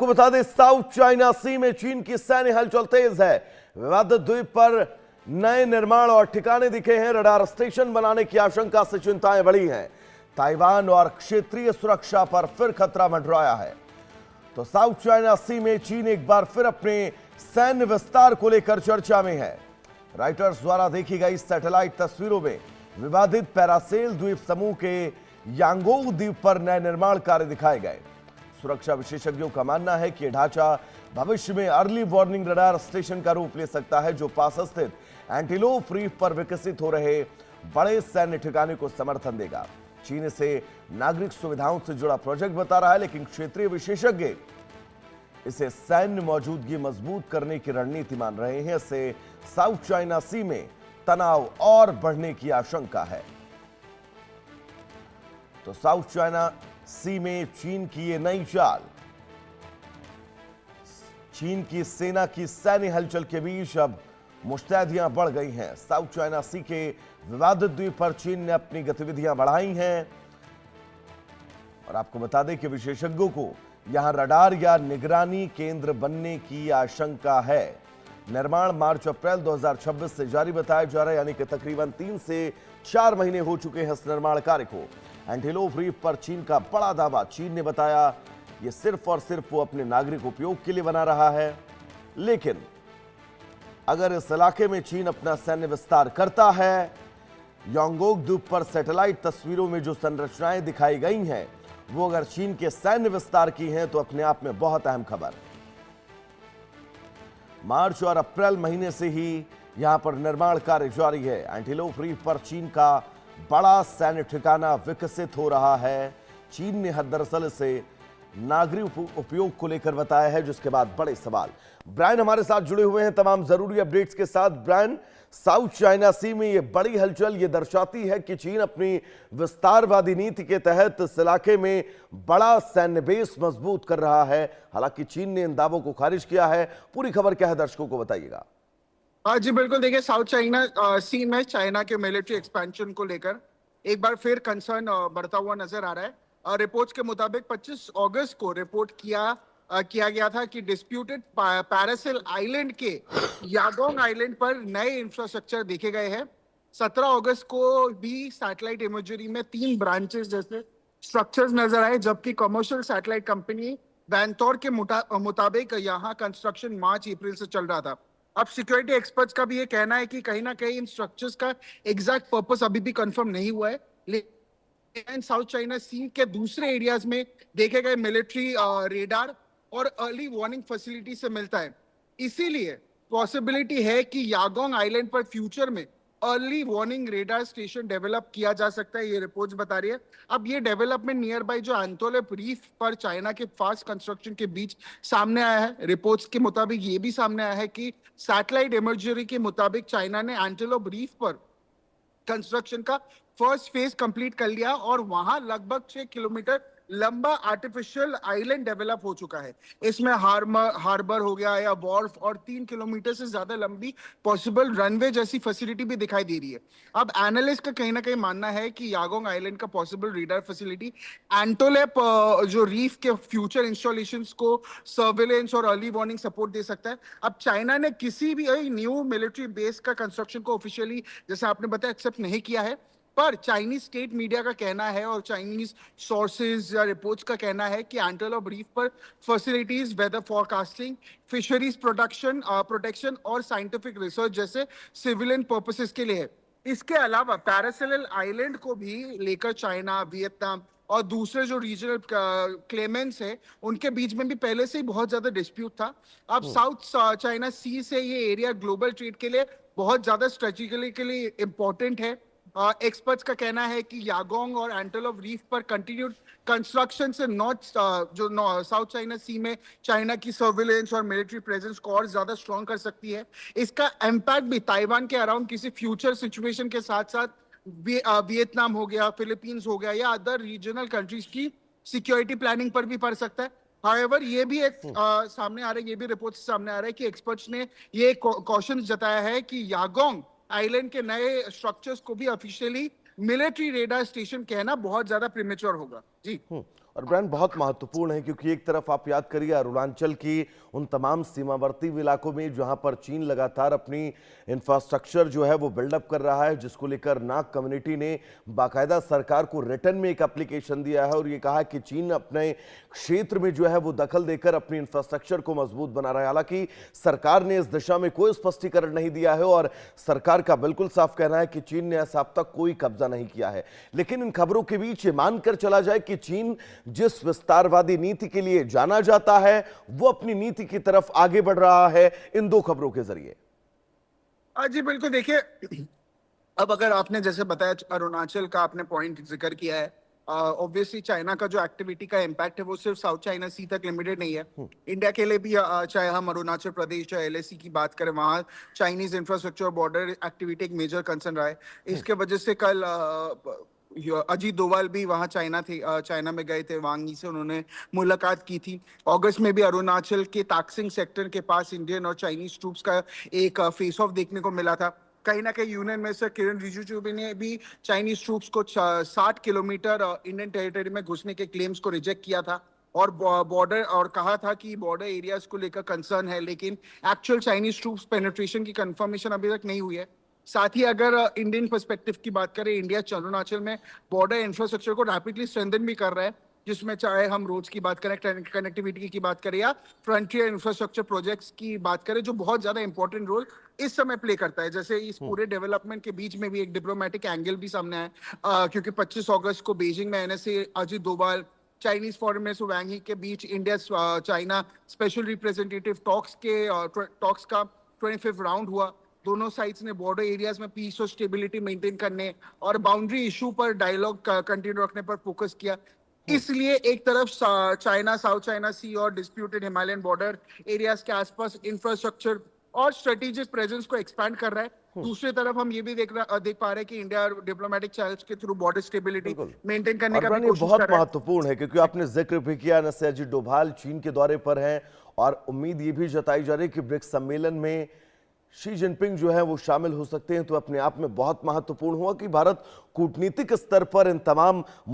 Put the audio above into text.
आपको बता दें, साउथ चाइना सी में चीन की सैन्य हलचल तेज है। विवादित द्वीप पर नए निर्माण और ठिकाने दिखे हैं। रडार स्टेशन बनाने की आशंका से चिंताएं बढ़ी हैं। ताइवान और क्षेत्रीय सुरक्षा पर फिर खतरा मंडराया है। तो साउथ चाइना सी में चीन एक बार फिर अपने सैन्य विस्तार को लेकर चर्चा में है। राइटर्स द्वारा देखी गई सैटेलाइट तस्वीरों में विवादित पैरासेल द्वीप समूह के यांगोंग द्वीप पर नए निर्माण कार्य दिखाए गए। सुरक्षा विशेषज्ञों का मानना है कि यह ढांचा भविष्य में अर्ली वार्निंग रडार स्टेशन का रूप ले सकता है, जो पास स्थित एंटीलोप रीफ पर विकसित हो रहे बड़े सैन्य ठिकाने को समर्थन देगा। चीन इसे नागरिक सुविधाओं से जुड़ा प्रोजेक्ट बता रहा है, लेकिन क्षेत्रीय विशेषज्ञ इसे सैन्य मौजूदगी मजबूत करने की रणनीति मान रहे हैं। इससे साउथ चाइना सी में तनाव और बढ़ने की आशंका है। तो साउथ चाइना सी में चीन की ये नई चाल, चीन की सेना की सैन्य हलचल के बीच अब मुस्तैदियां बढ़ गई हैं। साउथ चाइना सी के विवादित द्वीप पर चीन ने अपनी गतिविधियां बढ़ाई हैं। और आपको बता दें कि विशेषज्ञों को यहां रडार या निगरानी केंद्र बनने की आशंका है। निर्माण मार्च अप्रैल 2026 से जारी बताया जा रहा है, यानी कि तकरीबन 3 से 4 महीने हो चुके हैं इस निर्माण कार्य को। एंटीलोप रीफ पर चीन का बड़ा दावा। चीन ने बताया यह सिर्फ और सिर्फ वो अपने नागरिक उपयोग के लिए बना रहा है, लेकिन अगर इस इलाके में चीन अपना सैन्य विस्तार करता है, यांगोंग द्वीप पर सैटेलाइट तस्वीरों में जो संरचनाएं दिखाई गई हैं वो अगर चीन के सैन्य विस्तार की हैं तो अपने आप में बहुत अहम खबर। मार्च और अप्रैल महीने से ही यहां पर निर्माण कार्य जारी है। एंटीलोप रीफ पर चीन का बड़ा सैन्य ठिकाना विकसित हो रहा है। चीन ने दरअसल इसे नागरिक उपयोग को लेकर बताया है, जिसके बाद बड़े सवाल। ब्रायन हमारे साथ जुड़े हुए हैं तमाम जरूरी अपडेट्स के साथ। ब्रायन, साउथ चाइना सी में ये बड़ी हलचल ये दर्शाती है कि चीन अपनी विस्तारवादी नीति के तहत इस इलाके में बड़ा सैन्य बेस मजबूत कर रहा है। हालांकि चीन ने इन दावों को खारिज किया है। पूरी खबर क्या है, दर्शकों को बताइएगा। जी बिल्कुल, देखिए साउथ चाइना सी में चाइना के मिलिट्री एक्सपेंशन को लेकर एक बार फिर कंसर्न बढ़ता हुआ नजर आ रहा है। रिपोर्ट्स के मुताबिक 25 अगस्त को रिपोर्ट किया गया था कि डिस्प्यूटेड पैरासेल आइलैंड के यागोंग आइलैंड पर नए इंफ्रास्ट्रक्चर देखे गए हैं। 17 अगस्त को भी सैटेलाइट इमेजरी में 3 ब्रांचेस जैसे स्ट्रक्चर्स नजर आए, जबकि कमर्शियल सैटेलाइट कंपनी वैंटोर के मुताबिक यहाँ कंस्ट्रक्शन मार्च अप्रैल से चल रहा था। अब सिक्योरिटी एक्सपर्ट्स का भी ये कहना है कि कहीं ना कहीं इन स्ट्रक्चर्स का एग्जैक्ट पर्पस अभी भी कंफर्म नहीं हुआ है, लेकिन साउथ चाइना सी के दूसरे एरियाज में देखे गए मिलिट्री रेडार और अर्ली वार्निंग फैसिलिटी से मिलता है। इसीलिए पॉसिबिलिटी है कि यागोंग आइलैंड पर फ्यूचर में early warning radar station develop किया जा सकता है, ये रिपोर्ट्स बता रही है। अब ये डेवलपमेंट नियर बाय जो एंटीलोप रीफ पर चाइना के फास्ट कंस्ट्रक्शन के बीच सामने आया है। रिपोर्ट्स के मुताबिक ये भी सामने आया है कि सैटेलाइट इमेजरी के मुताबिक चाइना ने एंटीलोप रीफ पर कंस्ट्रक्शन का फर्स्ट फेज कंप्लीट कर लिया और वहां लगभग 6 किलोमीटर लंबा आर्टिफिशियल आइलैंड डेवलप हो चुका है। इसमें हार्बर हो गया या वॉर्फ और 3 किलोमीटर से ज्यादा लंबी पॉसिबल रनवे जैसी फैसिलिटी भी दिखाई दे रही है। अब एनालिस्ट का कहीं ना कहीं मानना है कि यागोंग आइलैंड का पॉसिबल रेडार फैसिलिटी एंटीलोप जो रीफ के फ्यूचर इंस्टॉलेशंस को सर्वेलेंस और अर्ली वार्निंग सपोर्ट दे सकता है। अब चाइना ने किसी भी न्यू मिलिट्री बेस का कंस्ट्रक्शन को ऑफिशियली, जैसे आपने बताया, एक्सेप्ट नहीं किया है, पर चाइनीज स्टेट मीडिया का कहना है और चाइनीज सोर्सेज या रिपोर्ट्स का कहना है कि एंटीलोप रीफ पर facilities, weather forecasting, fisheries protection और साइंटिफिक रिसर्च जैसे सिविलियन पर्पसेस के लिए है। इसके अलावा पैरासेल आइलैंड को भी लेकर चाइना, वियतनाम और दूसरे जो रीजनल क्लेमेंट्स है उनके बीच में भी पहले से ही बहुत ज्यादा डिस्प्यूट था। अब साउथ चाइना सी से ये एरिया ग्लोबल ट्रेड के लिए बहुत ज्यादा स्ट्रेटेजिकली इंपॉर्टेंट है। एक्सपर्ट्स का कहना है कि यागोंग और एंटीलोप रीफ पर कंटिन्यूड कंस्ट्रक्शन से साउथ चाइना सी में चाइना की सर्विलेंस और मिलिट्री प्रेजेंस को और ज्यादा स्ट्रॉन्ग कर सकती है। इसका इम्पैक्ट भी ताइवान के अराउंड किसी फ्यूचर सिचुएशन के साथ साथ वियतनाम हो गया, फिलीपींस हो गया या अदर रीजनल कंट्रीज की सिक्योरिटी प्लानिंग पर भी पड़ सकता है। हाउएवर ये भी एक सामने आ रहा है, ये भी रिपोर्ट सामने आ रहा है कि एक्सपर्ट्स ने ये कॉशन जताया है कि यागोंग आइलैंड के नए स्ट्रक्चर्स को भी ऑफिशियली मिलिट्री रेडार स्टेशन कहना बहुत ज्यादा प्रीमेच्योर होगा। जी और ब्रांड बहुत महत्वपूर्ण है क्योंकि एक तरफ आप याद करिए अरुणाचल की उन तमाम सीमावर्ती इलाकों में जहां पर चीन लगातार अपनी इंफ्रास्ट्रक्चर जो है वो बिल्डअप कर रहा है, जिसको लेकर नाग कम्युनिटी ने बाकायदा सरकार को रिटर्न में एक एप्लीकेशन दिया है और ये कहा कि चीन अपने क्षेत्र में जो है वो दखल देकर अपनी इंफ्रास्ट्रक्चर को मजबूत बना रहा है। हालांकि सरकार ने इस दिशा में कोई स्पष्टीकरण नहीं दिया है और सरकार का बिल्कुल साफ कहना है कि चीन ने ऐसा अब तक कोई कब्जा नहीं किया है। लेकिन इन खबरों के बीच ये मानकर चला जाए कि चीन जिस विस्तारवादी नीति के लिए जाना जाता है वो अपनी नीति की तरफ आगे बढ़ रहा है इन दो खबरों के जरिए। जी बिल्कुल, देखिए अब अगर आपने जैसे बताया अरुणाचल का आपने पॉइंट जिक्र किया है, ऑब्वियसली चाइना का जो एक्टिविटी का इम्पैक्ट है वो सिर्फ साउथ चाइना सी तक लिमिटेड नहीं है। इंडिया के लिए भी चाहे हम अरुणाचल प्रदेश चाहे एलएसी की बात करें, वहाँ चाइनीज इंफ्रास्ट्रक्चर बॉर्डर एक्टिविटी एक मेजर कंसर्न रहा है। इसके वजह से कल अजीत डोभाल भी वहाँ चाइना में गए थे, वांग यी से उन्होंने मुलाकात की थी। अगस्त में भी अरुणाचल के ताकसिंग सेक्टर के पास इंडियन और चाइनीज ट्रूप्स का एक फेस ऑफ देखने को मिला था। कहीं ना कहीं यूनियन मिनिस्टर किरण रिजिजू ने भी चाइनीज ट्रूप्स को 60 किलोमीटर इंडियन टेरिटरी में घुसने के क्लेम्स को रिजेक्ट किया था और बॉर्डर और कहा था कि बॉर्डर एरियाज को लेकर कंसर्न है, लेकिन एक्चुअल चाइनीज ट्रूप्स पेनिट्रेशन की कंफर्मेशन अभी तक नहीं हुई है। साथ ही अगर इंडियन पर्सपेक्टिव की बात करें, इंडिया अरुणाचल में बॉर्डर इंफ्रास्ट्रक्चर को रैपिडली स्ट्रेंथन भी कर रहा है, जिसमें चाहे हम रोड्स की बात करें, कनेक्टिविटी की बात करें या फ्रंटियर इंफ्रास्ट्रक्चर प्रोजेक्ट्स की बात करें, जो बहुत ज्यादा इंपॉर्टेंट रोल इस समय प्ले करता है। जैसे इस पूरे डेवलपमेंट के बीच में भी एक डिप्लोमेटिक एंगल भी सामने आया, क्योंकि 25 अगस्त को बीजिंग में NSA Ajit Doval Chinese foreign minister Wang Yi के बीच India China special representative talks का 25th राउंड हुआ। दोनों साइड्स ने बॉर्डर एरियाज में पीस और स्टेबिलिटी मेंटेन करने और बाउंड्री इशू पर डायलॉग कंटिन्यू रखने पर फोकस किया। इसलिए एक तरफ चाइना साउथ चाइना सी और डिस्प्यूटेड हिमालयन बॉर्डर एरियाज के आसपास इंफ्रास्ट्रक्चर और स्ट्रेटेजिक प्रेजेंस को एक्सपैंड कर रहा है। दूसरी तरफ हम ये भी देख पा रहे हैं कि इंडिया डिप्लोमेटिक चैनल्स के थ्रू बॉर्डर स्टेबिलिटी मेंटेन करने का भी कोशिश बहुत कर रहा है। महत्वपूर्ण है क्योंकि आपने जिक्र भी किया एनएसए अजीत डोभाल चीन के दौरे पर हैं और उम्मीद ये भी जताई जा रही है कि ब्रिक्स सम्मेलन में शी जिनपिंग जो है वो शामिल हो सकते हैं। तो अपने आप में बहुत महत्वपूर्ण हुआ कि भारत कूटनीतिक स्तर पर इन तमाम